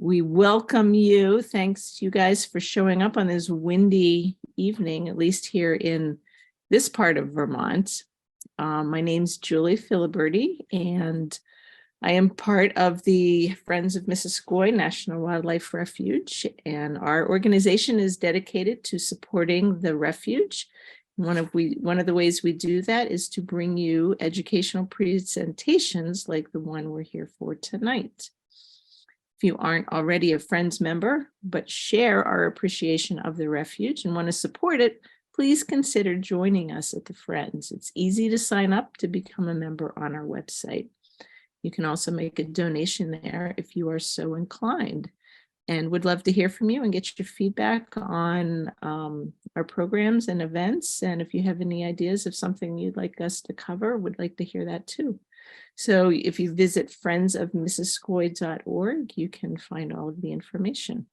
We welcome you. Thanks to you guys for showing up on this windy evening, at least here in this part of Vermont. My name's Julie Filiberti, and I am part of the Friends of Missisquoi National Wildlife Refuge, and our organization is dedicated to supporting the refuge. One of the ways we do that is to bring you educational presentations like the one we're here for tonight. If you aren't already a Friends member, but share our appreciation of the refuge and want to support it, please consider joining us at the Friends. It's easy to sign up to become a member on our website. You can also make a donation there if you are so inclined, and would love to hear from you and get your feedback on our programs and events. And if you have any ideas of something you'd like us to cover, would like to hear that too. So if you visit friendsofmissisquoi.org, you can find all of the information.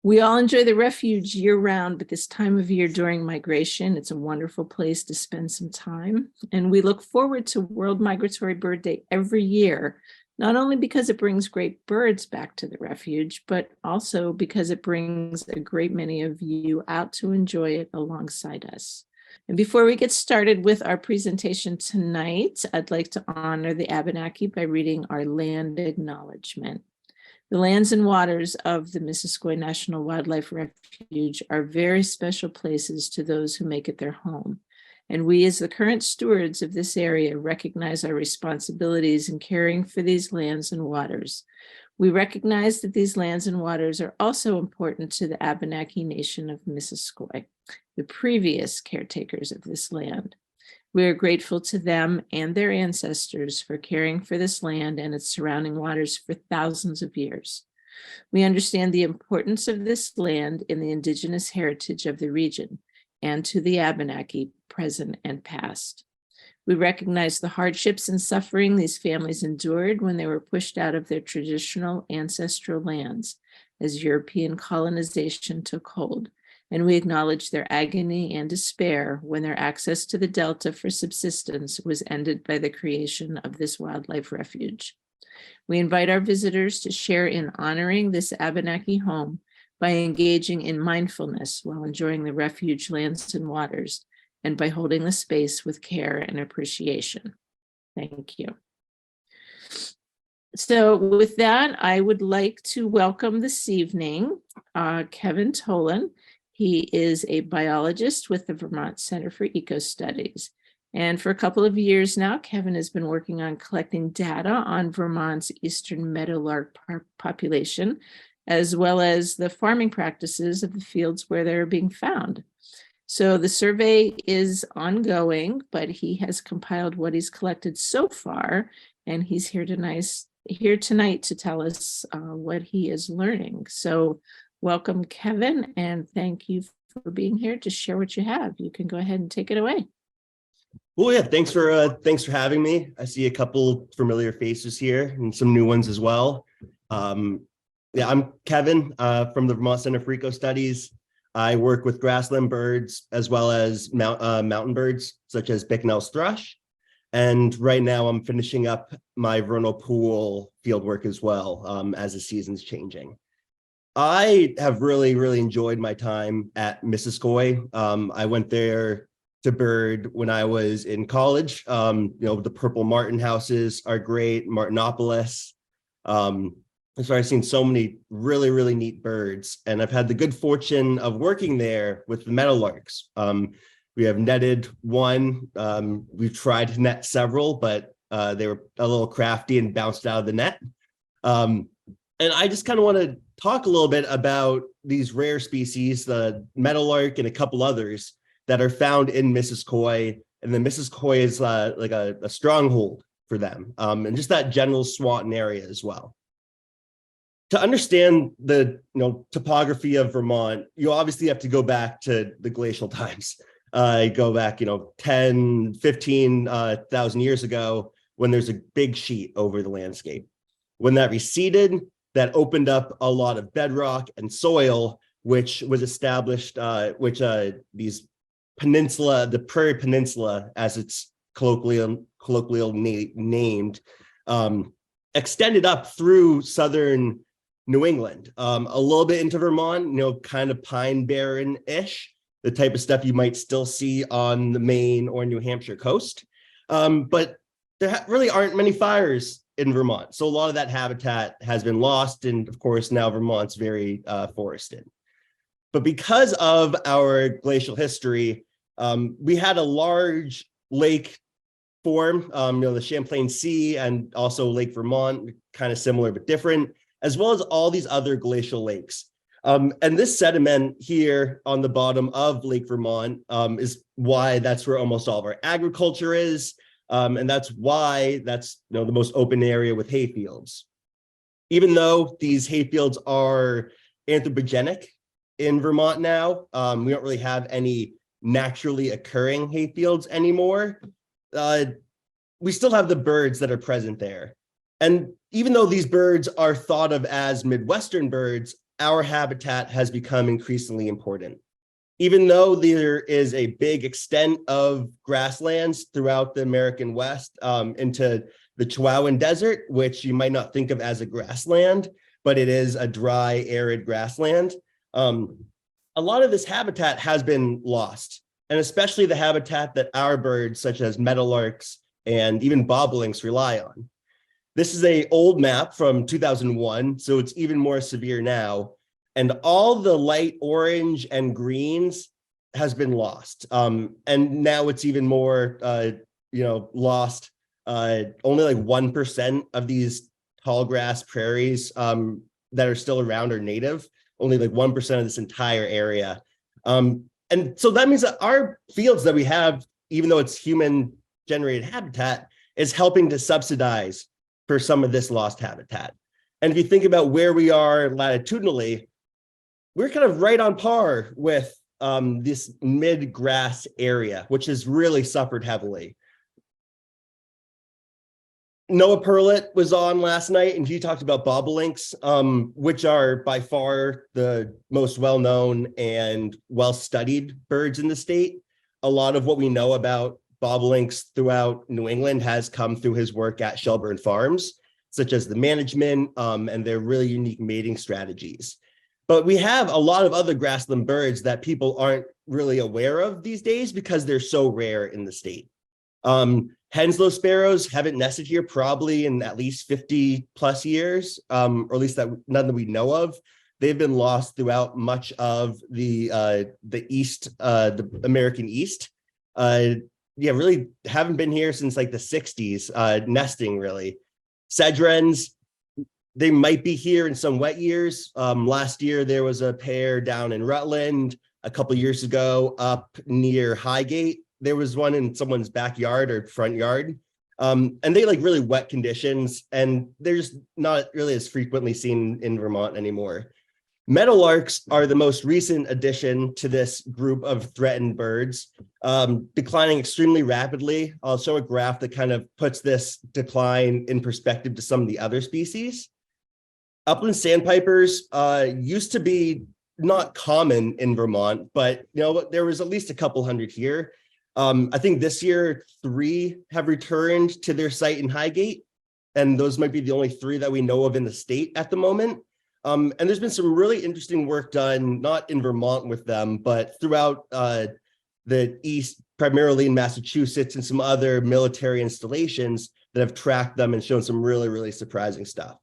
We all enjoy the refuge year-round, but this time of year during migration, it's a wonderful place to spend some time. And we look forward to World Migratory Bird Day every year, not only because it brings great birds back to the refuge, but also because it brings a great many of you out to enjoy it alongside us. And before we get started with our presentation tonight, I'd like to honor the Abenaki by reading our land acknowledgement. The lands and waters of the Missisquoi National Wildlife Refuge are very special places to those who make it their home. And we, as the current stewards of this area, recognize our responsibilities in caring for these lands and waters. We recognize that these lands and waters are also important to the Abenaki Nation of Missisquoi, the previous caretakers of this land. We are grateful to them and their ancestors for caring for this land and its surrounding waters for thousands of years. We understand the importance of this land in the indigenous heritage of the region and to the Abenaki, present and past. We recognize the hardships and suffering these families endured when they were pushed out of their traditional ancestral lands as European colonization took hold. And we acknowledge their agony and despair when their access to the Delta for subsistence was ended by the creation of this wildlife refuge. We invite our visitors to share in honoring this Abenaki home by engaging in mindfulness while enjoying the refuge lands and waters, and by holding the space with care and appreciation. Thank you. So with that, I would like to welcome this evening Kevin Tolan. He is a biologist with the Vermont Center for Ecostudies. And for a couple of years now, Kevin has been working on collecting data on Vermont's Eastern Meadowlark population, as well as the farming practices of the fields where they're being found. So the survey is ongoing, but he has compiled what he's collected so far, and he's here tonight to tell us what he is learning. So welcome, Kevin, and thank you for being here to share what you have. You can go ahead and take it away. Well, yeah, thanks for having me. I see a couple familiar faces here and some new ones as well. Yeah, I'm Kevin from the Vermont Center for Ecostudies. I work with grassland birds as well as mountain birds, such as Bicknell's thrush. And right now I'm finishing up my vernal pool field work as well as the season's changing. I have really enjoyed my time at Missisquoi. I went there to bird when I was in college. The purple martin houses are great, Martinopolis. So I've seen so many really neat birds, and I've had the good fortune of working there with the Meadowlarks. We have netted one. We've tried to net several, but they were a little crafty and bounced out of the net. And I just kind of want to talk a little bit about these rare species, the Meadowlark and a couple others that are found in Missisquoi, and the Missisquoi is like a stronghold for them, and just that general Swanton area as well. To understand the topography of Vermont, you obviously have to go back to the glacial times. Go back 10, 15,000 years ago, when there's a big sheet over the landscape. When that receded, that opened up a lot of bedrock and soil, which was established, these peninsula, the Prairie Peninsula, as it's colloquially named, extended up through southern New England, a little bit into Vermont, kind of pine barren-ish, the type of stuff you might still see on the Maine or New Hampshire coast. But there really aren't many fires in Vermont. So a lot of that habitat has been lost. And of course, now Vermont's very forested. But because of our glacial history, we had a large lake form, the Champlain Sea and also Lake Vermont, kind of similar but different, as well as all these other glacial lakes. And this sediment here on the bottom of Lake Vermont is why that's where almost all of our agriculture is. And that's why that's the most open area with hayfields. Even though these hayfields are anthropogenic in Vermont now, we don't really have any naturally occurring hayfields anymore. We still have the birds that are present there. And even though these birds are thought of as Midwestern birds, our habitat has become increasingly important. Even though there is a big extent of grasslands throughout the American West into the Chihuahuan Desert, which you might not think of as a grassland, but it is a dry, arid grassland. A lot of this habitat has been lost, and especially the habitat that our birds, such as meadowlarks and even bobolinks, rely on. This is an old map from 2001, so it's even more severe now. And all the light orange and greens has been lost. And now it's even more, lost. Only like 1% of these tall grass prairies that are still around are native. Only like 1% of this entire area. And so that means that our fields that we have, even though it's human generated habitat, is helping to subsidize for some of this lost habitat. And if you think about where we are latitudinally, we're kind of right on par with this mid-grass area, which has really suffered heavily. Noah Perlett was on last night, and he talked about bobolinks, which are by far the most well-known and well-studied birds in the state. A lot of what we know about bobolinks throughout New England has come through his work at Shelburne Farms, such as the management and their really unique mating strategies. But we have a lot of other grassland birds that people aren't really aware of these days because they're so rare in the state. Henslow sparrows haven't nested here probably in at least 50 plus years, or at least none that we know of. They've been lost throughout much of the East, the American East. Really haven't been here since like the 60s, nesting really. Sedrens, they might be here in some wet years. Last year, there was a pair down in Rutland. A couple years ago, up near Highgate, there was one in someone's backyard or front yard. And they like really wet conditions, and they're just not really as frequently seen in Vermont anymore. Meadowlarks are the most recent addition to this group of threatened birds, declining extremely rapidly. I'll show a graph that kind of puts this decline in perspective to some of the other species. Upland sandpipers used to be not common in Vermont, but there was at least a couple hundred here. I think this year 3 have returned to their site in Highgate, and those might be the only 3 that we know of in the state at the moment. And there's been some really interesting work done, not in Vermont with them, but throughout the East, primarily in Massachusetts, and some other military installations that have tracked them and shown some really, really surprising stuff.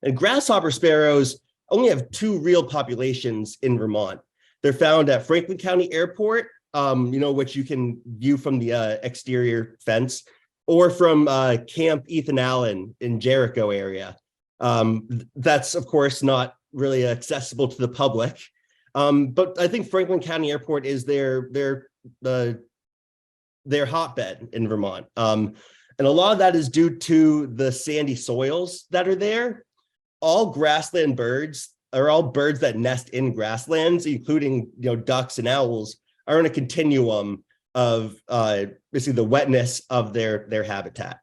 And grasshopper sparrows only have 2 real populations in Vermont. They're found at Franklin County Airport, which you can view from the exterior fence, or from Camp Ethan Allen in Jericho area. That's, of course, not really accessible to the public. But I think Franklin County Airport is their hotbed in Vermont. And a lot of that is due to the sandy soils that are there. All grassland birds, or all birds that nest in grasslands, including ducks and owls, are in a continuum of basically the wetness of their habitat.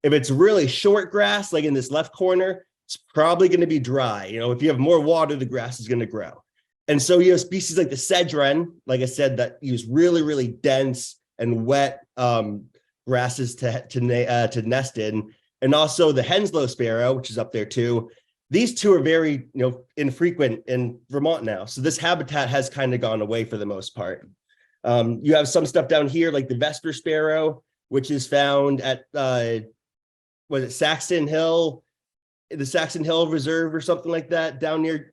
If it's really short grass, like in this left corner, it's probably going to be dry. If you have more water, the grass is going to grow. And so you have species like the sedren, like I said, that use really, really dense and wet grasses to nest in. and also the Henslow sparrow, which is up there too. These two are very, infrequent in Vermont now. So this habitat has kind of gone away for the most part. You have some stuff down here like the Vesper sparrow, which is found at, was it Saxon Hill, the Saxon Hill Reserve or something like that down near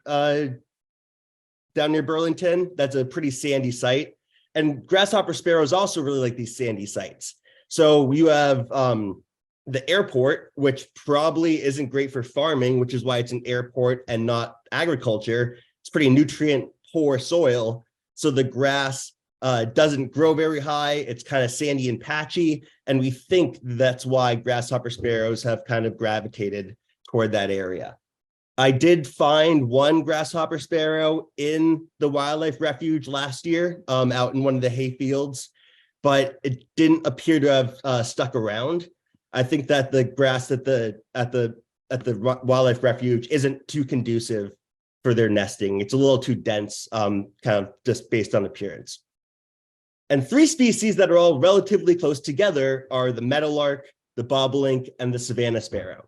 Burlington. That's a pretty sandy site. And grasshopper sparrows also really like these sandy sites. So you have the airport, which probably isn't great for farming, which is why it's an airport and not agriculture. It's pretty nutrient poor soil. So the grass doesn't grow very high. It's kind of sandy and patchy. And we think that's why grasshopper sparrows have kind of gravitated toward that area. I did find one grasshopper sparrow in the wildlife refuge last year, out in one of the hay fields, but it didn't appear to have stuck around. I think that the grass at the wildlife refuge isn't too conducive for their nesting. It's a little too dense, kind of just based on appearance. And three species that are all relatively close together are the meadowlark, the bobolink, and the Savannah sparrow.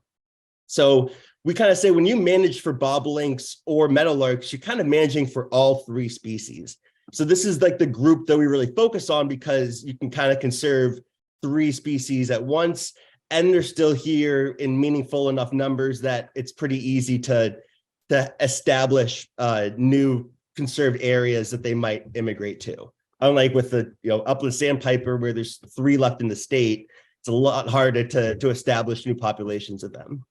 So we kind of say when you manage for bobolinks or meadowlarks, you're kind of managing for all three species. So this is like the group that we really focus on because you can kind of conserve three species at once, and they're still here in meaningful enough numbers that it's pretty easy to establish new conserved areas that they might immigrate to. Unlike with the upland sandpiper, where there's 3 left in the state, it's a lot harder to establish new populations of them.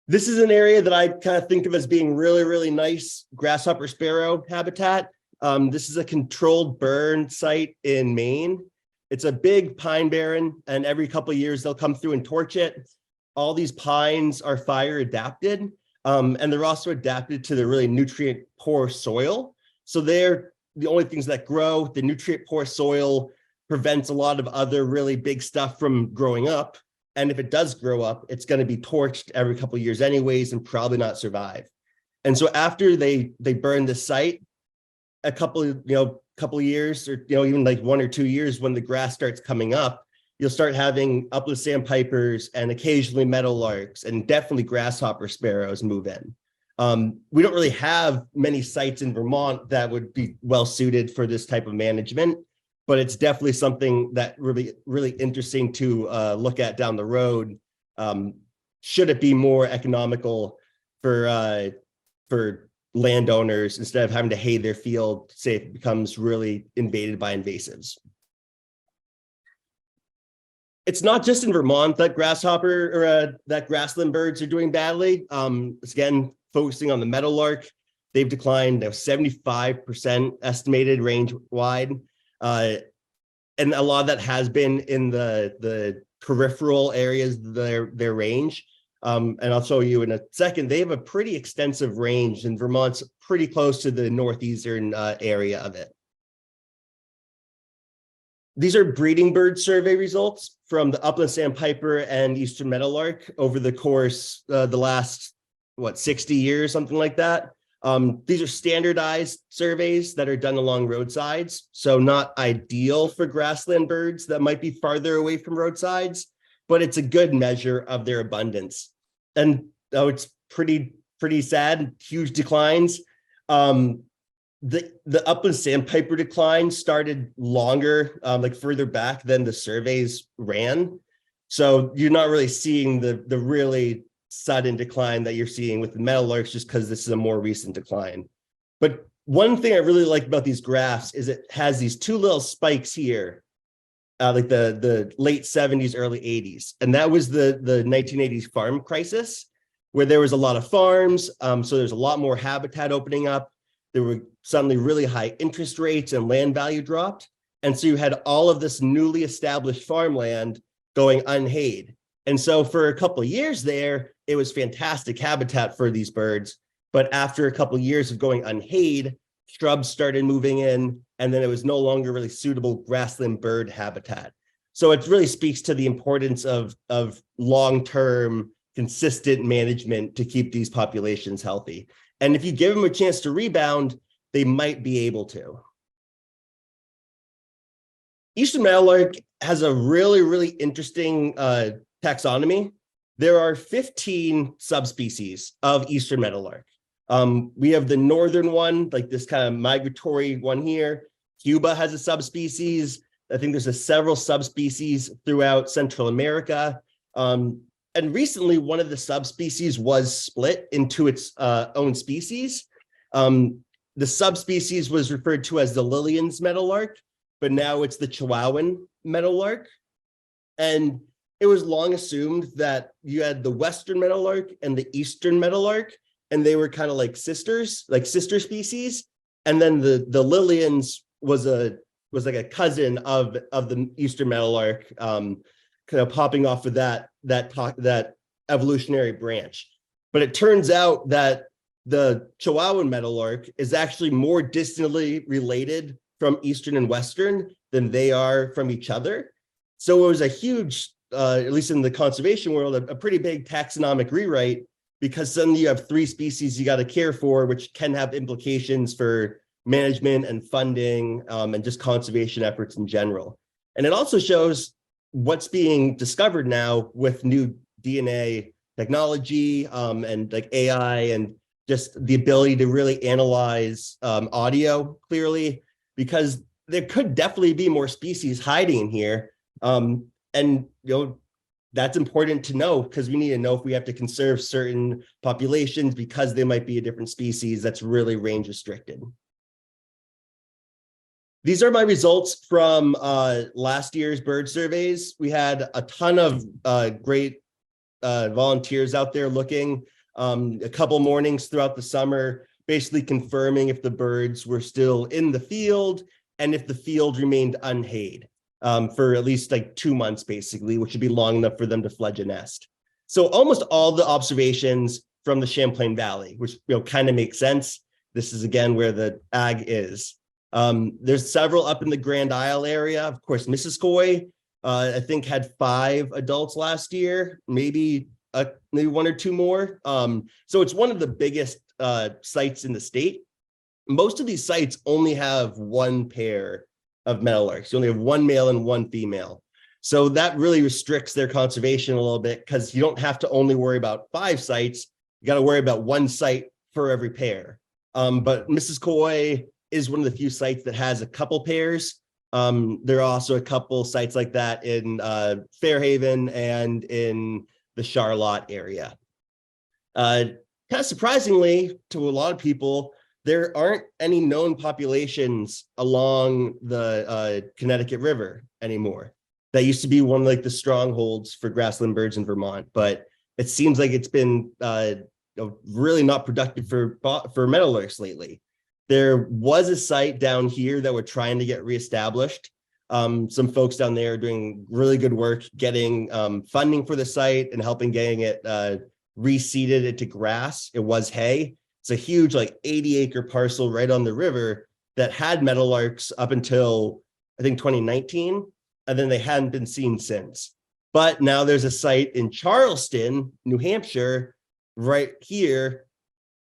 This is an area that I kind of think of as being really, really nice grasshopper sparrow habitat. This is a controlled burn site in Maine. It's a big pine barren, and every couple of years they'll come through and torch it. All these pines are fire adapted, and they're also adapted to the really nutrient poor soil. So they're the only things that grow. The nutrient poor soil prevents a lot of other really big stuff from growing up. And if it does grow up, it's going to be torched every couple of years anyways and probably not survive. And so after they burn the site, a couple of years, or even like 1 or 2 years, when the grass starts coming up, you'll start having upland sandpipers and occasionally meadowlarks and definitely grasshopper sparrows move in. We don't really have many sites in Vermont that would be well suited for this type of management, but it's definitely something that really, really interesting to look at down the road. Should it be more economical for landowners instead of having to hay their field, say if it becomes really invaded by invasives? It's not just in Vermont that that grassland birds are doing badly. It's again focusing on the meadowlark. They've declined 75% estimated range wide. And a lot of that has been in the peripheral areas, their range. And I'll show you in a second, they have a pretty extensive range, and Vermont's pretty close to the northeastern area of it. These are breeding bird survey results from the upland sandpiper and Eastern Meadowlark over the course the last 60 years, something like that. These are standardized surveys that are done along roadsides, so not ideal for grassland birds that might be farther away from roadsides, but it's a good measure of their abundance. And it's pretty sad, huge declines. The upland sandpiper decline started longer, like further back than the surveys ran. So you're not really seeing the really sudden decline that you're seeing with the meadowlarks, just because this is a more recent decline. But one thing I really like about these graphs is it has these 2 little spikes here, like the late 70s, early 80s. And that was the 1980s farm crisis, where there was a lot of farms. So there's a lot more habitat opening up. There were suddenly really high interest rates and land value dropped. And so you had all of this newly established farmland going unhayed. And so for a couple of years there, it was fantastic habitat for these birds. But after a couple of years of going unhayed, shrubs started moving in, and then it was no longer really suitable grassland bird habitat. So it really speaks to the importance of long-term, consistent management to keep these populations healthy. And if you give them a chance to rebound, they might be able to. Eastern Meadowlark has a really, really interesting taxonomy. There are 15 subspecies of Eastern Meadowlark. We have the northern one, like this kind of migratory one here. Cuba has a subspecies. I think there's several subspecies throughout Central America. And recently, one of the subspecies was split into its own species. The subspecies was referred to as the Lillian's meadowlark, but now it's the Chihuahuan meadowlark. And it was long assumed that you had the Western meadowlark and the Eastern meadowlark, and they were kind of like sisters, like sister species. And then the Lillian's was like a cousin of the Eastern meadowlark, kind of popping off of that evolutionary branch. But it turns out that the Chihuahuan meadowlark is actually more distantly related from Eastern and Western than they are from each other. So it was a huge, at least in the conservation world, a pretty big taxonomic rewrite, because suddenly you have 3 species you got to care for, which can have implications for management and funding, and just conservation efforts in general. And it also shows what's being discovered now with new DNA technology, and like AI, and just the ability to really analyze audio clearly, because there could definitely be more species hiding in here. And that's important to know, because we need to know if we have to conserve certain populations because they might be a different species that's really range restricted. These are my results from last year's bird surveys. We had a ton of great volunteers out there looking, a couple mornings throughout the summer, basically confirming if the birds were still in the field and if the field remained unhayed for at least like 2 months, basically, which would be long enough for them to fledge a nest. So almost all the observations from the Champlain Valley, which kind of makes sense. This is again where the ag is. There's several up in the Grand Isle area. Of course, Missisquoi, I think had 5 adults last year, maybe 1 or 2 more. So it's one of the biggest sites in the state. Most of these sites only have 1 pair of meadowlarks. You only have 1 male and 1 female. So that really restricts their conservation a little bit, because you don't have to only worry about 5 sites. You got to worry about 1 site for every pair. But Missisquoi is one of the few sites that has a couple pairs. There are also a couple sites like that in Fairhaven and in the Charlotte area. Kind of surprisingly to a lot of people, there aren't any known populations along the Connecticut River anymore. That used to be one of like the strongholds for grassland birds in Vermont, but it seems like it's been really not productive for meadowlarks lately. There was a site down here that we're trying to get reestablished. Some folks down there are doing really good work getting funding for the site and helping getting it reseeded into grass. It was hay. It's a huge, like 80-acre parcel right on the river that had meadowlarks up until, I think, 2019, and then they hadn't been seen since. But now there's a site in Charleston, New Hampshire, right here.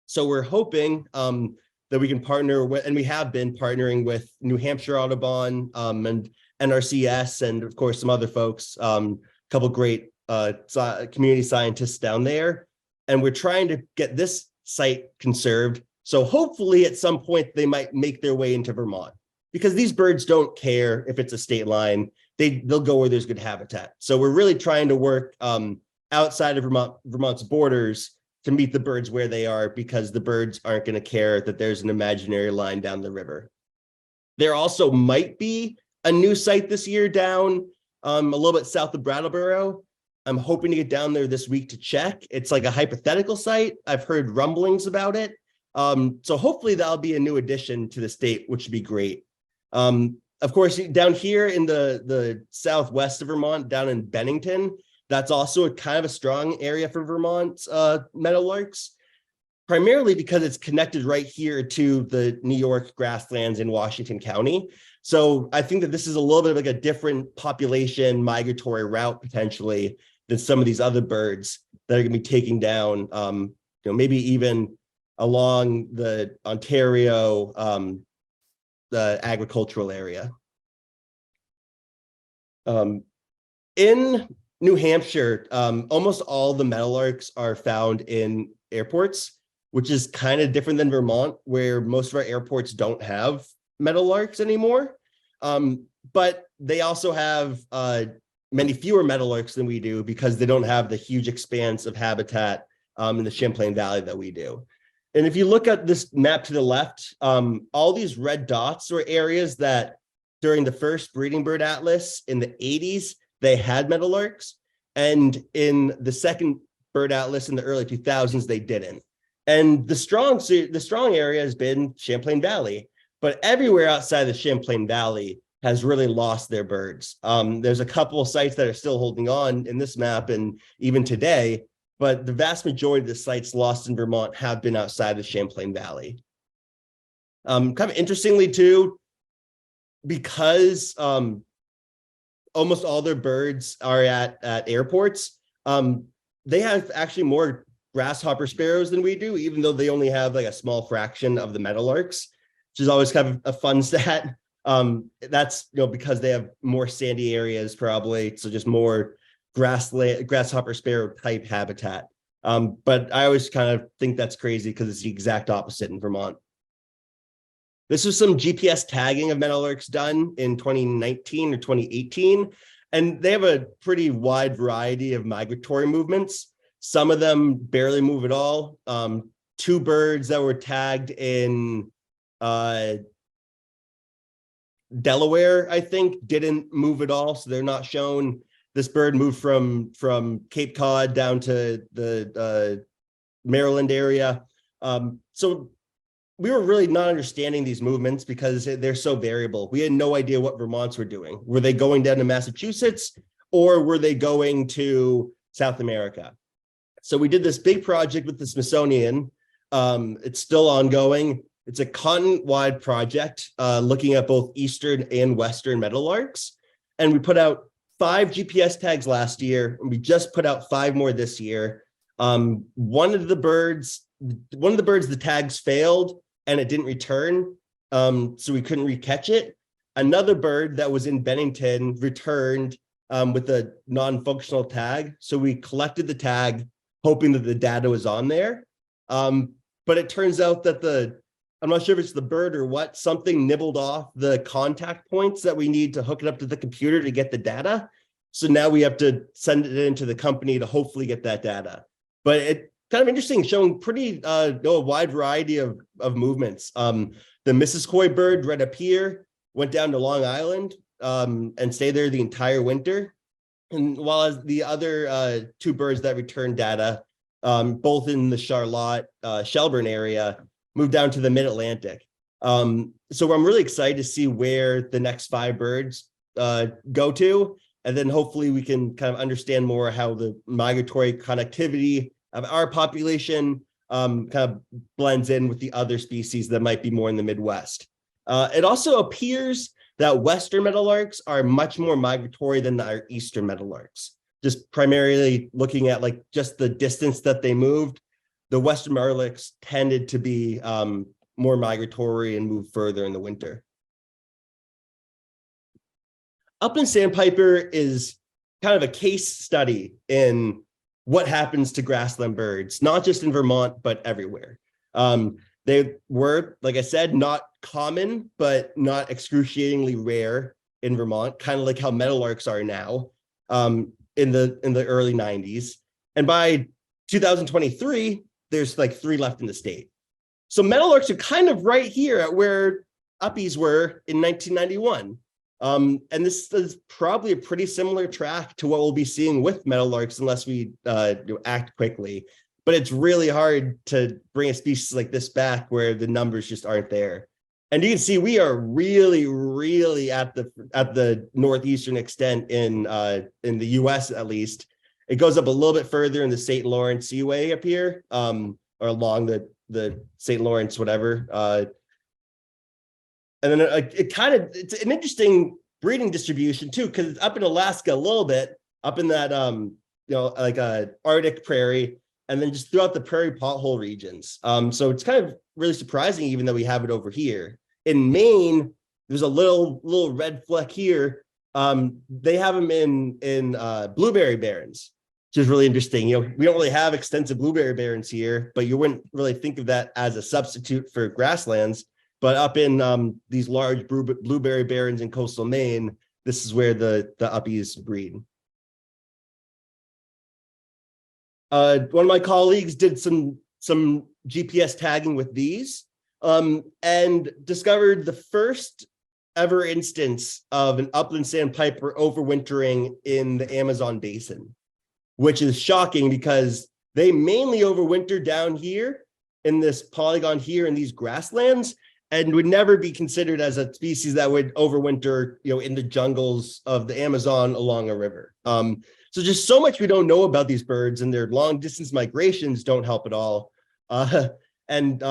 So we're hoping that we can partner with, and we have been partnering with New Hampshire Audubon and NRCS, and of course some other folks, a couple great community scientists down there. And we're trying to get this site conserved. So hopefully at some point they might make their way into Vermont, because these birds don't care if it's a state line. They'll go where there's good habitat. So we're really trying to work outside of Vermont's borders to meet the birds where they are, because the birds aren't going to care that there's an imaginary line down the river. There also might be a new site this year down a little bit south of Brattleboro. I'm hoping to get down there this week to check. It's like a hypothetical site. I've heard rumblings about it. So hopefully that'll be a new addition to the state, which would be great. Of course, down here in the southwest of Vermont, down in Bennington, that's also a kind of a strong area for Vermont meadowlarks, primarily because it's connected right here to the New York grasslands in Washington County. So I think that this is a little bit of like a different population migratory route potentially than some of these other birds that are going to be taking down, maybe even along the Ontario, the agricultural area. In New Hampshire, almost all the meadowlarks are found in airports, which is kind of different than Vermont, where most of our airports don't have meadowlarks anymore. But they also have many fewer meadowlarks than we do because they don't have the huge expanse of habitat in the Champlain Valley that we do. And if you look at this map to the left, all these red dots are areas that during the first breeding bird atlas in the 80s, they had meadowlarks. And in the second bird atlas in the early 2000s, they didn't. And the strong area has been Champlain Valley, but everywhere outside the Champlain Valley has really lost their birds. There's a couple of sites that are still holding on in this map and even today, but the vast majority of the sites lost in Vermont have been outside the Champlain Valley. Kind of interestingly too, because almost all their birds are at airports, they have actually more grasshopper sparrows than we do, even though they only have like a small fraction of the meadowlarks, which is always kind of a fun stat. That's because they have more sandy areas probably, so just more grassland, grasshopper sparrow type habitat. But I always kind of think that's crazy because it's the exact opposite in Vermont. This was some GPS tagging of meadowlarks done in 2019 or 2018, and they have a pretty wide variety of migratory movements. Some of them barely move at all. Two birds that were tagged in Delaware, I think, didn't move at all, so they're not shown. This bird moved from Cape Cod down to the Maryland area. So we were really not understanding these movements because they're so variable. We had no idea what Vermonts were doing. Were they going down to Massachusetts or were they going to South America? So we did this big project with the Smithsonian. It's still ongoing. It's a continent-wide project looking at both Eastern and Western meadowlarks. And we put out 5 GPS tags last year, and we just put out 5 more this year. One of the birds, the tags failed and it didn't return, so we couldn't recatch it. Another bird that was in Bennington returned with a non-functional tag, so we collected the tag, hoping that the data was on there. But it turns out that I'm not sure if it's the bird or what, something nibbled off the contact points that we need to hook it up to the computer to get the data. So now we have to send it into the company to hopefully get that data. But it kind of interesting, showing pretty a wide variety of movements. The Missisquoi bird right up here went down to Long Island and stayed there the entire winter. And while as the other 2 birds that returned data, both in the Charlotte, Shelburne area, moved down to the mid-Atlantic. So I'm really excited to see where the next 5 birds go to. And then hopefully we can kind of understand more how the migratory connectivity of our population kind of blends in with the other species that might be more in the Midwest. It also appears that Western meadowlarks are much more migratory than our Eastern meadowlarks. Just primarily looking at like just the distance that they moved, the Western meadowlarks tended to be more migratory and move further in the winter. Upland sandpiper is kind of a case study in what happens to grassland birds, not just in Vermont, but everywhere. They were, like I said, not common, but not excruciatingly rare in Vermont, kind of like how meadowlarks are now in the early 90s. And by 2023, there's like 3 left in the state. So meadowlarks are kind of right here at where uppies were in 1991. And this is probably a pretty similar track to what we'll be seeing with meadowlarks unless we act quickly. But it's really hard to bring a species like this back where the numbers just aren't there. And you can see we are really, really at the northeastern extent in the U.S. at least. It goes up a little bit further in the St. Lawrence Seaway up here, or along the St. Lawrence whatever. And then it's an interesting breeding distribution too, because it's up in Alaska a little bit, up in that like a Arctic prairie, and then just throughout the prairie pothole regions. So it's kind of really surprising, even though we have it over here. In Maine, there's a little red fleck here, They have them in blueberry barrens, which is really interesting. We don't really have extensive blueberry barrens here, but you wouldn't really think of that as a substitute for grasslands. But up in these large blueberry barrens in coastal Maine, this is where the uppies breed. One of my colleagues did some GPS tagging with these and discovered the first ever instance of an upland sandpiper overwintering in the Amazon basin, which is shocking because they mainly overwinter down here in this polygon here in these grasslands, and would never be considered as a species that would overwinter, in the jungles of the Amazon along a river. So just so much we don't know about these birds, and their long distance migrations don't help at all. And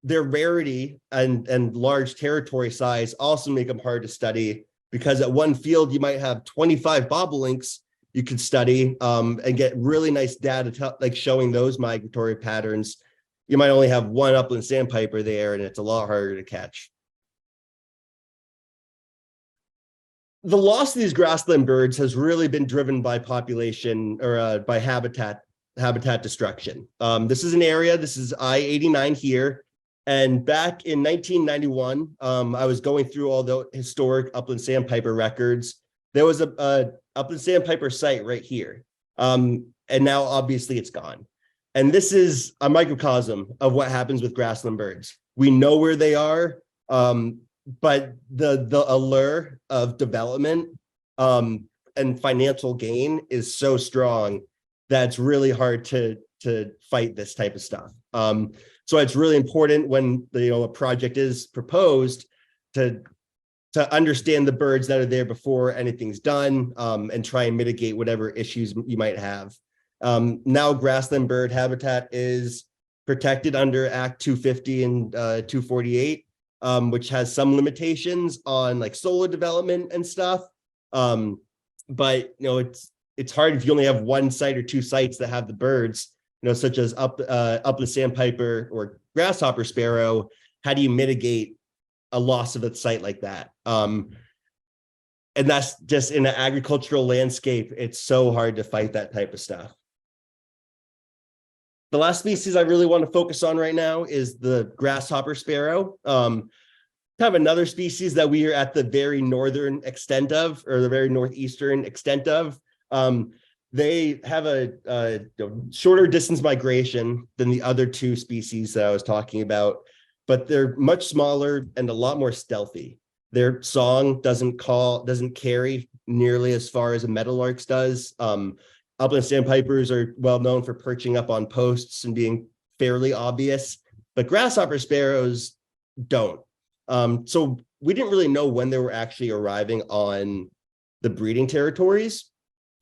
their rarity and large territory size also make them hard to study, because at one field you might have 25 bobolinks you could study and get really nice data like showing those migratory patterns. You might only have one upland sandpiper there, and it's a lot harder to catch. The loss of these grassland birds has really been driven by population or by habitat destruction. This is an area, this is I-89 here. And back in 1991, I was going through all the historic upland sandpiper records. There was a upland sandpiper site right here. And now obviously it's gone. And this is a microcosm of what happens with grassland birds. We know where they are, but the allure of development and financial gain is so strong that it's really hard to fight this type of stuff. So it's really important when a project is proposed to understand the birds that are there before anything's done, and try and mitigate whatever issues you might have. Now grassland bird habitat is protected under Act 250 and 248, which has some limitations on like solar development and stuff. But it's hard if you only have one site or two sites that have the birds, such as upland sandpiper or grasshopper sparrow. How do you mitigate a loss of a site like that? And that's just in an agricultural landscape. It's so hard to fight that type of stuff. The last species I really want to focus on right now is the grasshopper sparrow. Kind of another species that we are at the very northern extent of, or the very northeastern extent of. They have a shorter distance migration than the other two species that I was talking about, but they're much smaller and a lot more stealthy. Their song doesn't carry nearly as far as a meadowlark's does. Upland sandpipers are well known for perching up on posts and being fairly obvious, but grasshopper sparrows don't. So we didn't really know when they were actually arriving on the breeding territories,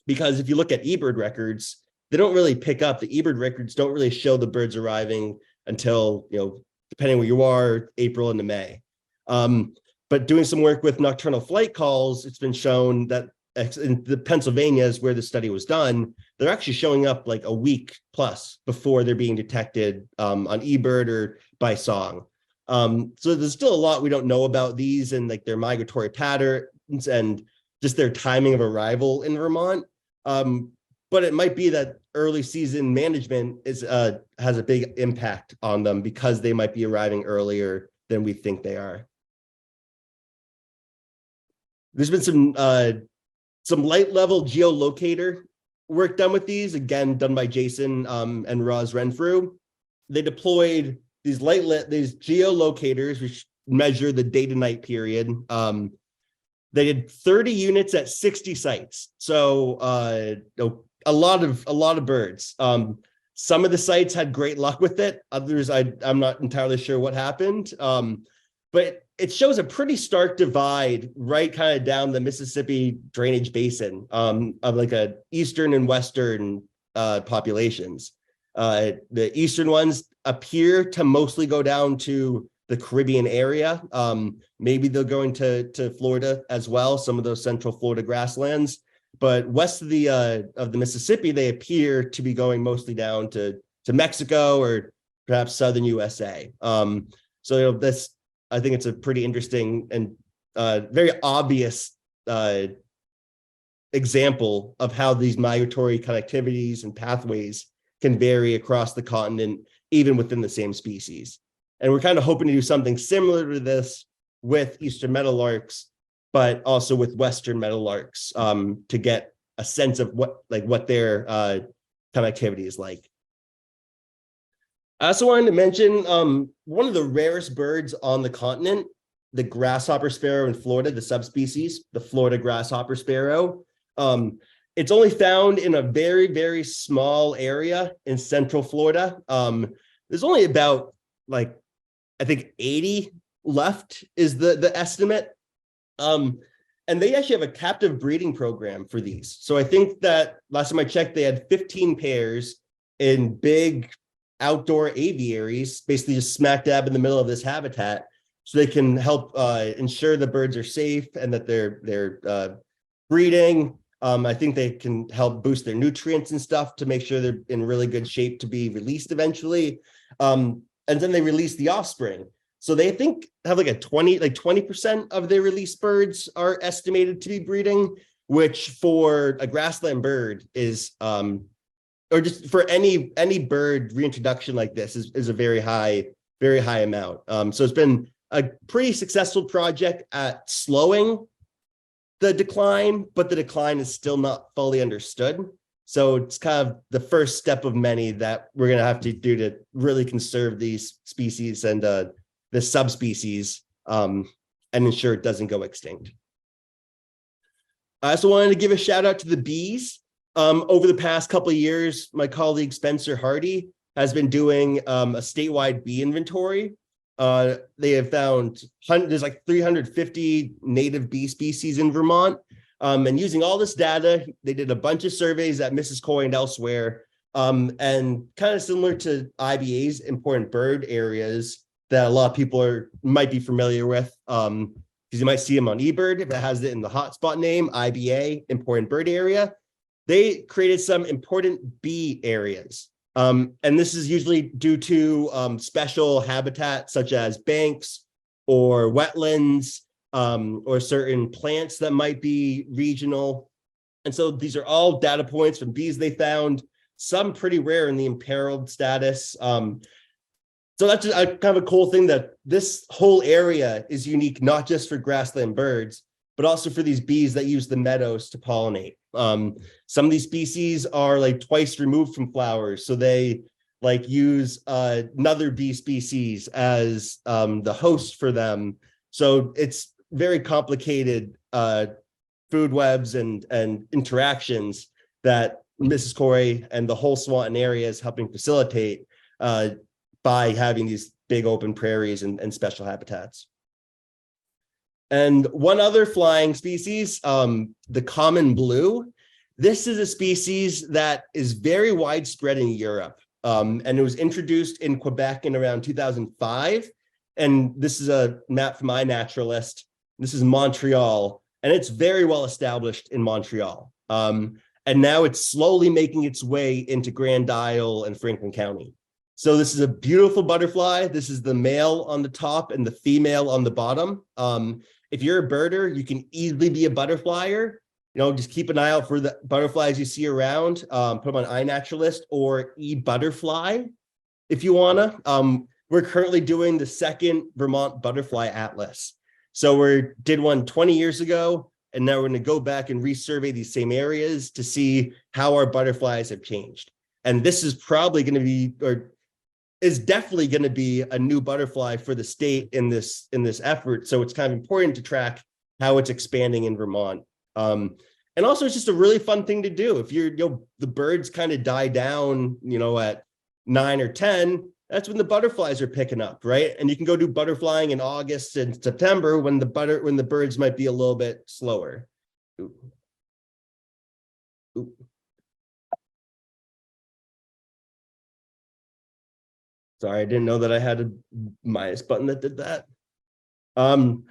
because if you look at eBird records, they don't really pick up. The eBird records don't really show the birds arriving until, depending where you are, April into May. But doing some work with nocturnal flight calls, it's been shown that in the Pennsylvania is where the study was done. They're actually showing up like a week plus before they're being detected on eBird or by song. So there's still a lot we don't know about these and like their migratory patterns and just their timing of arrival in Vermont. But it might be that early season management has a big impact on them because they might be arriving earlier than we think they are. There's been some light level geolocator work done with these, again, done by Jason and Roz Renfrew. They deployed these geolocators, which measure the day to night period. They did 30 units at 60 sites. So a lot of birds. Some of the sites had great luck with it. Others, I'm not entirely sure what happened. But it shows a pretty stark divide right kind of down the Mississippi drainage basin of like a eastern and western populations. The eastern ones appear to mostly go down to the Caribbean area. Maybe they'll go into Florida as well, some of those central Florida grasslands. But west of the Mississippi, they appear to be going mostly down to Mexico or perhaps southern USA. I think it's a pretty interesting and very obvious example of how these migratory connectivities and pathways can vary across the continent, even within the same species. And we're kind of hoping to do something similar to this with Eastern Meadowlarks, but also with Western Meadowlarks, to get a sense of what their connectivity is like. I also wanted to mention one of the rarest birds on the continent, the Grasshopper Sparrow in Florida, the subspecies, the Florida Grasshopper Sparrow. It's only found in a very, very small area in central Florida. There's only about I think 80 left is the estimate. And they actually have a captive breeding program for these. So I think that last time I checked, they had 15 pairs in big outdoor aviaries, basically just smack dab in the middle of this habitat, so they can help ensure the birds are safe and that they're breeding. I think they can help boost their nutrients and stuff to make sure they're in really good shape to be released eventually. And then they release the offspring. So they think have like 20% of their released birds are estimated to be breeding, which for a grassland bird is, or just for any bird reintroduction like this is a very high amount. So it's been a pretty successful project at slowing the decline, but the decline is still not fully understood. So it's kind of the first step of many that we're going to have to do to really conserve these species and the subspecies and ensure it doesn't go extinct. I also wanted to give a shout out to the bees. Over the past couple of years, my colleague Spencer Hardy has been doing a statewide bee inventory. They have found there's like 350 native bee species in Vermont. And using all this data, they did a bunch of surveys at Mrs. Coy and elsewhere. And kind of similar to IBA's important bird areas that a lot of people might be familiar with, because you might see them on eBird if it has it in the hotspot name, IBA, important bird area. They created some important bee areas. And this is usually due to special habitat such as banks or wetlands or certain plants that might be regional. And so these are all data points from bees they found, some pretty rare in the imperiled status. So that's just kind of a cool thing that this whole area is unique, not just for grassland birds, but also for these bees that use the meadows to pollinate. Some of these species are like twice removed from flowers, so they use another bee species as the host for them. So it's very complicated food webs and interactions that Mrs. Corey and the whole Swanton area is helping facilitate by having these big open prairies and special habitats. And one other flying species, the common blue. This is a species that is very widespread in Europe. And it was introduced in Quebec in around 2005. And this is a map from iNaturalist. This is Montreal, and it's very well established in Montreal. And now it's slowly making its way into Grand Isle and Franklin County. So this is a beautiful butterfly. This is the male on the top and the female on the bottom. If you're a birder, you can easily be a butterflyer. Just keep an eye out for the butterflies you see around. Put them on iNaturalist or eButterfly if you wanna. We're currently doing the second Vermont Butterfly Atlas. So we did one 20 years ago, and now we're gonna go back and resurvey these same areas to see how our butterflies have changed. And this is probably gonna be, or is definitely going to be, a new butterfly for the state in this effort. So it's kind of important to track how it's expanding in Vermont. And also it's just a really fun thing to do. If the birds kind of die down, at 9 or 10, that's when the butterflies are picking up, right? And you can go do butterflying in August and September when the birds might be a little bit slower. Ooh. Ooh. Sorry, I didn't know that I had a minus button that did that. And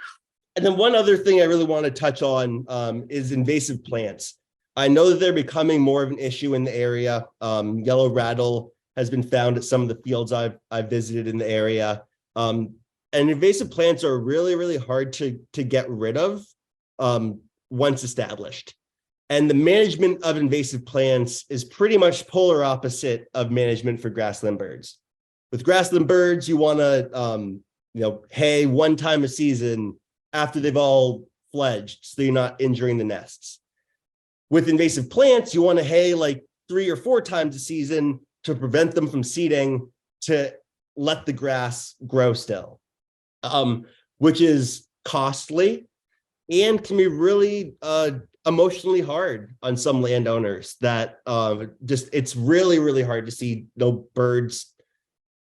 then one other thing I really want to touch on is invasive plants. I know that they're becoming more of an issue in the area. Yellow rattle has been found at some of the fields I've visited in the area. And invasive plants are really, really hard to get rid of once established. And the management of invasive plants is pretty much polar opposite of management for grassland birds. With grassland birds, you want to, hay one time a season after they've all fledged, so you're not injuring the nests. With invasive plants, you want to hay like 3 or 4 times a season to prevent them from seeding, to let the grass grow still, which is costly and can be really emotionally hard on some landowners. That it's really, really hard to see birds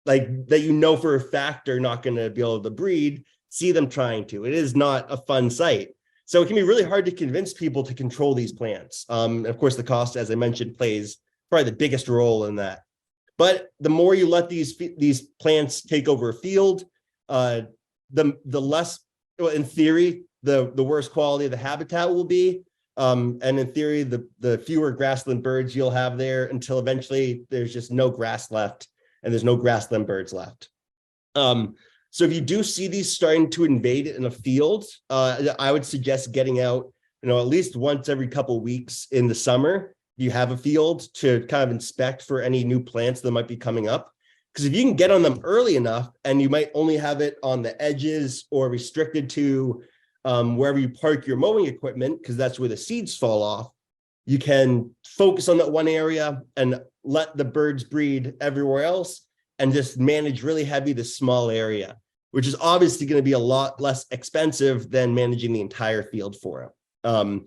like that, for a fact are not going to be able to breed, see them trying to. It is not a fun sight. So it can be really hard to convince people to control these plants. Of course, the cost, as I mentioned, plays probably the biggest role in that. But the more you let these plants take over a field, the less, well, in theory, the worse quality of the habitat will be. And in theory, the fewer grassland birds you'll have there, until eventually there's just no grass left and there's no grassland birds left. So if you do see these starting to invade in a field, I would suggest getting out, at least once every couple of weeks in the summer. You have a field to kind of inspect for any new plants that might be coming up. Because if you can get on them early enough, and you might only have it on the edges or restricted to wherever you park your mowing equipment, because that's where the seeds fall off, you can focus on that one area and let the birds breed everywhere else, and just manage really heavy the small area, which is obviously going to be a lot less expensive than managing the entire field for them.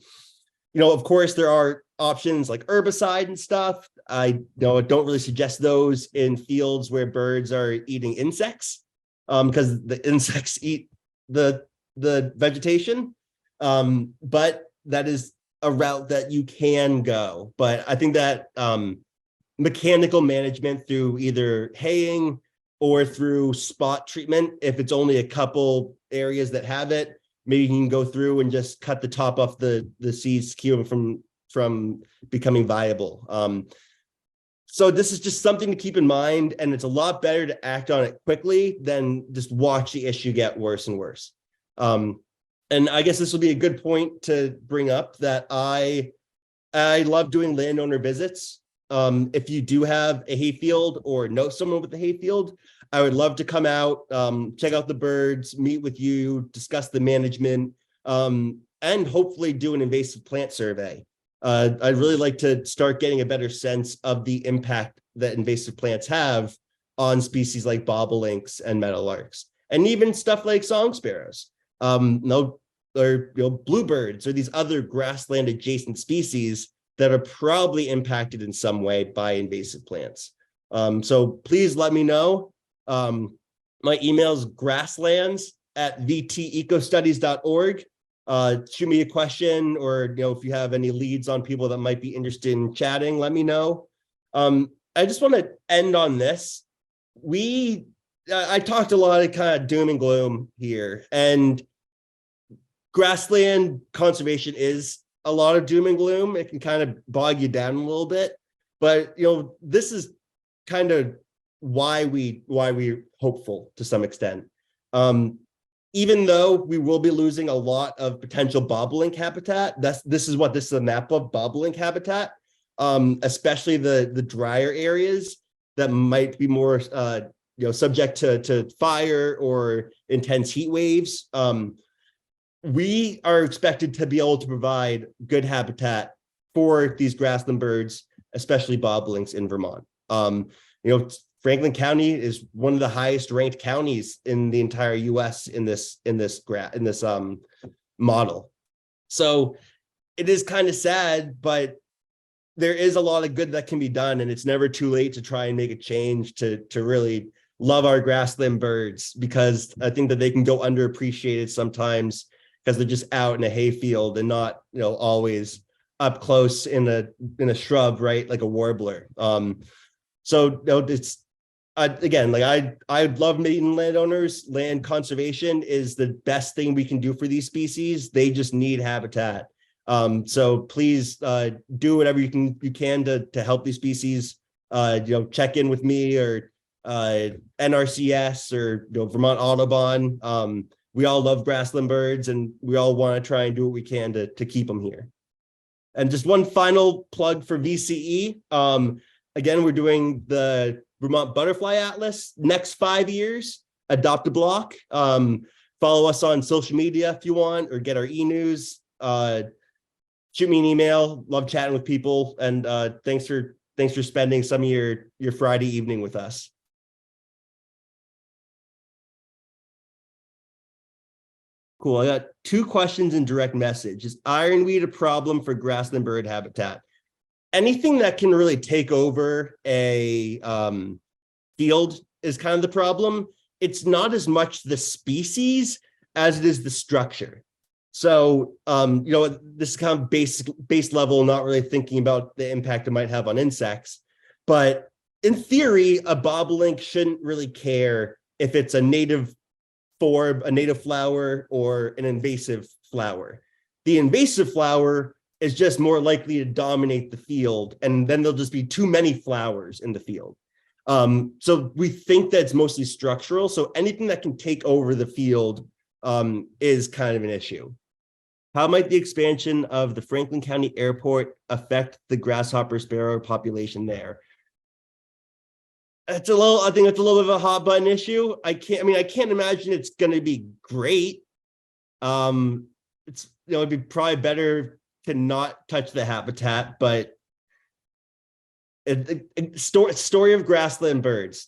Of course, there are options like herbicide and stuff. I don't really suggest those in fields where birds are eating insects, because the insects eat the vegetation. But that is a route that you can go. But I think that mechanical management through either haying or through spot treatment, if it's only a couple areas that have it, maybe you can go through and just cut the top off the seeds to keep them from becoming viable. So this is just something to keep in mind, and it's a lot better to act on it quickly than just watch the issue get worse and worse. And I guess this will be a good point to bring up that I love doing landowner visits. If you do have a hayfield or know someone with a hayfield, I would love to come out, check out the birds, meet with you, discuss the management, and hopefully do an invasive plant survey. I'd really like to start getting a better sense of the impact that invasive plants have on species like bobolinks and meadowlarks, and even stuff like song sparrows, or bluebirds, or these other grassland adjacent species that are probably impacted in some way by invasive plants. So please let me know. My email is grasslands@vtecostudies.org. Shoot me a question, or if you have any leads on people that might be interested in chatting, let me know. I just want to end on this. I talked a lot of kind of doom and gloom here, and grassland conservation is a lot of doom and gloom. It can kind of bog you down a little bit, but this is kind of why we're hopeful to some extent. Even though we will be losing a lot of potential bobolink habitat, this is a map of bobolink habitat, especially the drier areas that might be more subject to fire or intense heat waves. We are expected to be able to provide good habitat for these grassland birds, especially bobolinks in Vermont. Franklin County is one of the highest ranked counties in the entire U.S. in this model. So it is kind of sad, but there is a lot of good that can be done, and it's never too late to try and make a change to really love our grassland birds, because I think that they can go underappreciated sometimes because they're just out in a hayfield and not always up close in a shrub, right, like a warbler. So it's again, like I love meeting landowners. Land conservation is the best thing we can do for these species. They just need habitat. So please do whatever you can to help these species. Check in with me or NRCS or Vermont Audubon. We all love grassland birds, and we all want to try and do what we can to keep them here. And just one final plug for VCE. Again, we're doing the Vermont Butterfly Atlas next 5 years. Adopt a block. Follow us on social media if you want, or get our e-news. Shoot me an email. Love chatting with people. And thanks for spending some of your Friday evening with us. Cool. I got 2 questions in direct message. Is ironweed a problem for grassland bird habitat? Anything that can really take over a field is kind of the problem. It's not as much the species as it is the structure. So, this is kind of base level, not really thinking about the impact it might have on insects. But in theory, a bobolink shouldn't really care if it's a native forb, a native flower, or an invasive flower. The invasive flower is just more likely to dominate the field, and then there'll just be too many flowers in the field. So we think that it's mostly structural. So anything that can take over the field is kind of an issue. How might the expansion of the Franklin County Airport affect the grasshopper sparrow population there? I think it's a little bit of a hot button issue. I can't imagine it's going to be great. It'd be probably better to not touch the habitat, but story of grassland birds.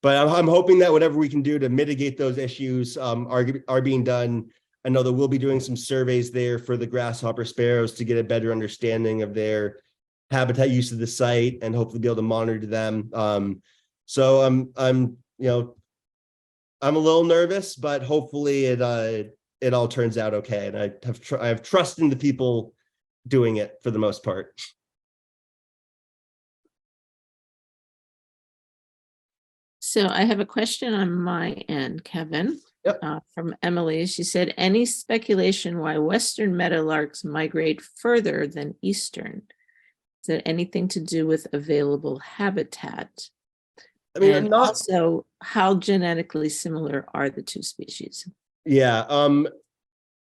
But I'm hoping that whatever we can do to mitigate those issues are being done. I know that we'll be doing some surveys there for the grasshopper sparrows to get a better understanding of their habitat use of the site, and hopefully be able to monitor them. So I'm a little nervous, but hopefully it all turns out okay. And I have trust in the people doing it for the most part. So I have a question on my end, Kevin. Yep. From Emily. She said, any speculation why Western meadowlarks migrate further than Eastern? Is there anything to do with available habitat? I mean, and also, how genetically similar are the 2 species? Yeah,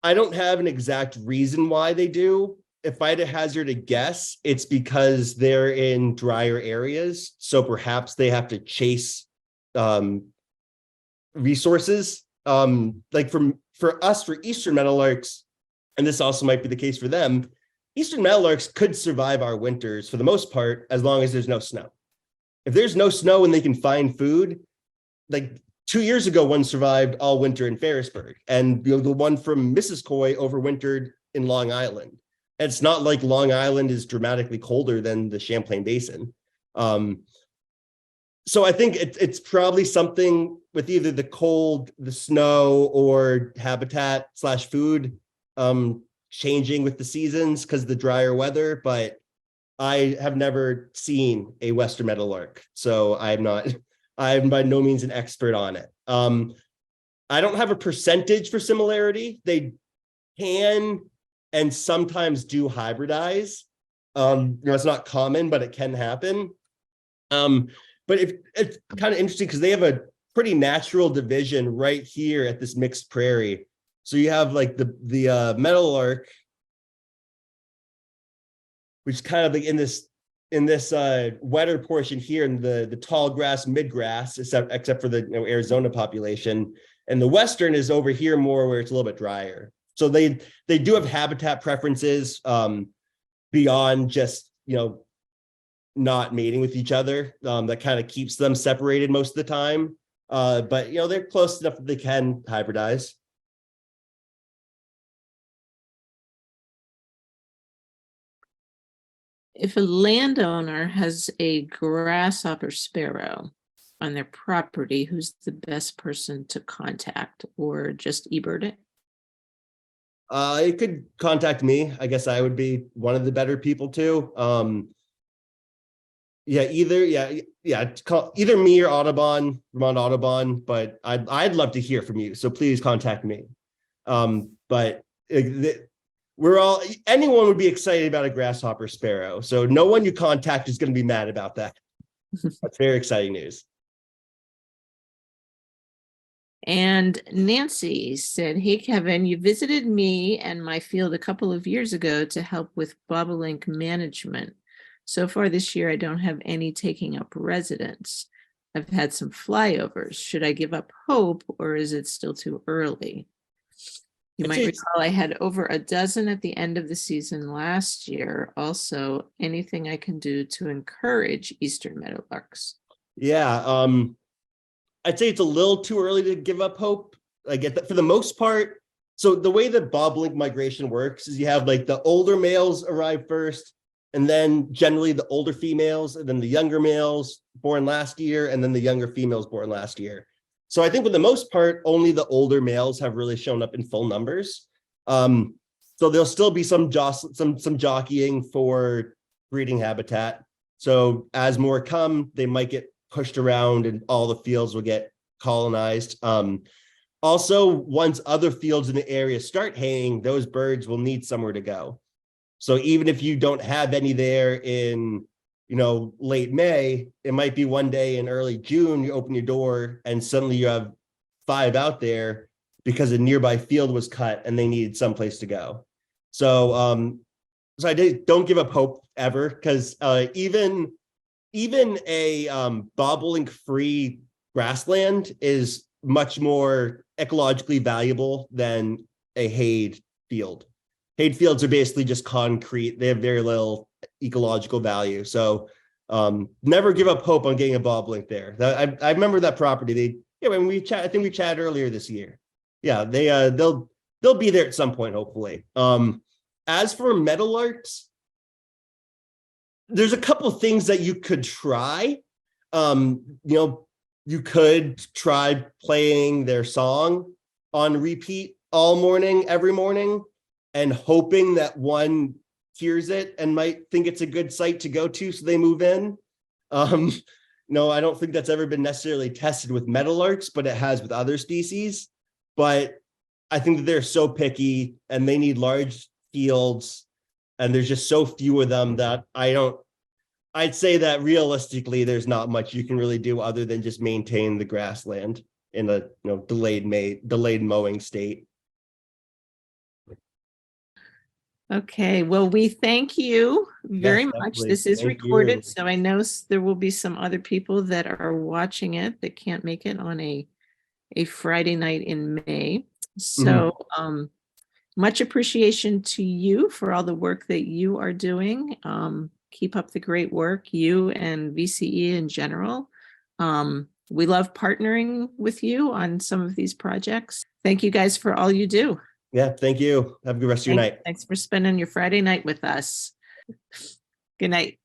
I don't have an exact reason why they do. If I had to hazard a guess, it's because they're in drier areas. So perhaps they have to chase resources. Like for us, for Eastern meadowlarks, and this also might be the case for them, Eastern meadowlarks could survive our winters for the most part, as long as there's no snow. If there's no snow and they can find food, like 2 years ago, one survived all winter in Ferrisburg, and the one from Mrs. Coy overwintered in Long Island. And it's not like Long Island is dramatically colder than the Champlain Basin. So I think it's probably something with either the cold, the snow, or habitat / food changing with the seasons because of the drier weather. But I have never seen a Western meadowlark, so I'm by no means an expert on it. I don't have a percentage for similarity. They can and sometimes do hybridize. It's not common, but it can happen. But it's kind of interesting because they have a pretty natural division right here at this mixed prairie. So you have like the meadowlark, which is kind of like in this wetter portion here, in the tall grass, midgrass, except for the Arizona population, and the western is over here more where it's a little bit drier. So they do have habitat preferences beyond just not mating with each other. That kind of keeps them separated most of the time. But they're close enough that they can hybridize. If a landowner has a grasshopper sparrow on their property, who's the best person to contact, or just eBird it? You could contact me. I guess I would be one of the better people too. Either me or Audubon, Vermont Audubon, but I'd love to hear from you. So please contact me. But anyone would be excited about a grasshopper sparrow. So no one you contact is going to be mad about that. That's very exciting news. And Nancy said, hey, Kevin, you visited me and my field a couple of years ago to help with bobolink management. So far this year, I don't have any taking up residence. I've had some flyovers. Should I give up hope or is it still too early? You might recall I had over a dozen at the end of the season last year. Also, anything I can do to encourage Eastern Meadowlarks? Yeah, I'd say it's a little too early to give up hope. I get that for the most part. So the way that bobolink migration works is you have like the older males arrive first, and then generally the older females, and then the younger males born last year, and then the younger females born last year. So I think for the most part, only the older males have really shown up in full numbers. So there'll still be some jockeying for breeding habitat. So as more come, they might get pushed around and all the fields will get colonized. Also, once other fields in the area start haying, those birds will need somewhere to go. So even if you don't have any there in, late May, it might be one day in early June, you open your door and suddenly you have 5 out there because a nearby field was cut and they needed someplace to go. So, I don't give up hope ever, because even a bobolink-free grassland is much more ecologically valuable than a hayed field. Hayed fields are basically just concrete. They have very little ecological value. So never give up hope on getting a bobolink there. I remember that property. When we chat, I think we chatted earlier this year. Yeah, they'll be there at some point, hopefully. As for meadowlarks, there's a couple of things that you could try. You could try playing their song on repeat all morning, every morning, and hoping that one hears it and might think it's a good site to go to, so they move in. I don't think that's ever been necessarily tested with meadowlarks, but it has with other species. But I think that they're so picky and they need large fields, and there's just so few of them that I'd say that realistically, there's not much you can really do other than just maintain the grassland in a delayed mowing state. Okay, well, we thank you very Yes, much. definitely. This is Thank recorded, you. so I know there will be some other people that are watching it that can't make it on a Friday night in May. So much appreciation to you for all the work that you are doing. Keep up the great work, you and VCE in general. We love partnering with you on some of these projects. Thank you guys for all you do. Yeah, thank you. Have a good rest of your night. Thanks for spending your Friday night with us. Good night.